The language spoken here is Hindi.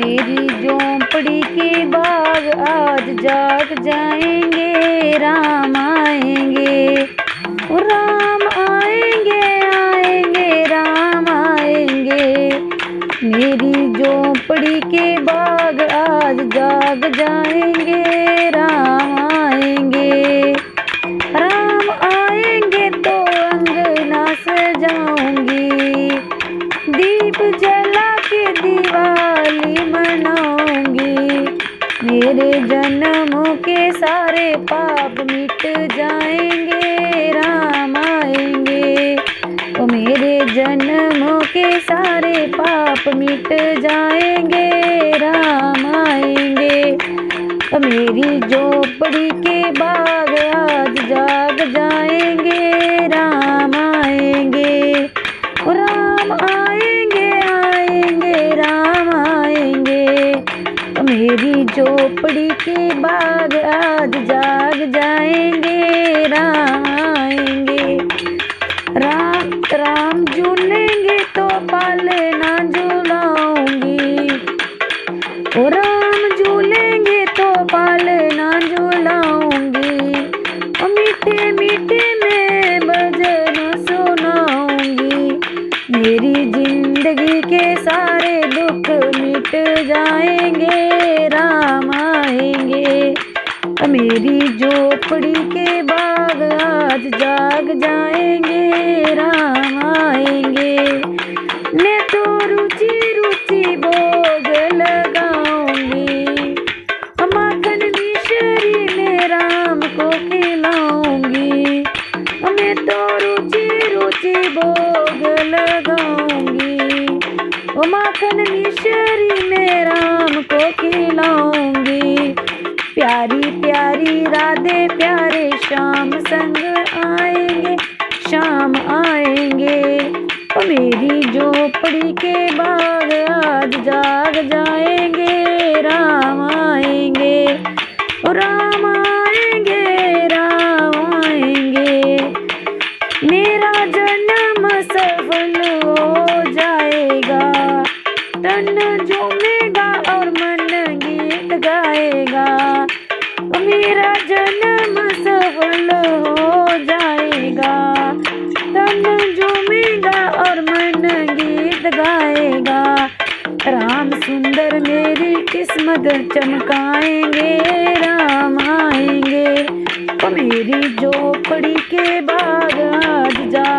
मेरी झोंपड़ी के बाग आज जाग जाएंगे, राम आएंगे, राम आएंगे, आएंगे राम आएंगे। मेरी झोंपड़ी के बाग आज जाग जाएंगे, राम आएंगे, राम आएंगे तो अंगना सजाऊंगी, दीप जला के दिवाली मनाऊंगी। मेरे जन्मों के सारे पाप मिट जाएंगे, राम आएंगे, ओ मेरे जन्मों के सारे पाप मिट जाएंगे, राम आएंगे। ओ मेरी झोंपड़ी के बाग आज जाग जाएंगे, राम आएंगे, ओ राम आएंगे, आएंगे राम आएंगे। ओ मेरी झोंपड़ी के बाग आज जाग जाएंगे, राम आएंगे। राम झूलेंगे तो पालना झूलाऊंगी, ओ राम झूलेंगे तो पालना झूलाऊंगी। ओ मीठे मीठे में भजन सुनाऊंगी, मेरी जिंदगी के सारे दुख मिट जाएंगे, राम आएंगे। ओ मेरी झोंपड़ी के बाग आज जाग जाएंगे, राम आएंगे। मैं तो रुचि रुचि भोग लगाऊंगी, माखन मिश्री में राम को खिलाऊंगी। मैं तो रुचि रुचि भोग लगाऊंगी, ओ माखन मिश्री में राम को खिलाऊंगी। प्यारी प्यारी राधे प्यारे श्याम संग आएंगे, शाम आएंगे। ओ मेरी झोंपड़ी के बाग आज जाग जाएंगे, राम आएंगे, ओ राम आएंगे, राम आएंगे। मेरा जन्म सफल हो जाएगा, तन झूमेगा और मन गीत गाएगा। मेरा जन्म सफल हो जाएगा, तन झूमेगा और मन गीत गाएगा। राम सुंदर मेरी किस्मत चमकाएंगे, राम आएंगे। ओ मेरी झोंपड़ी के बाग आज जा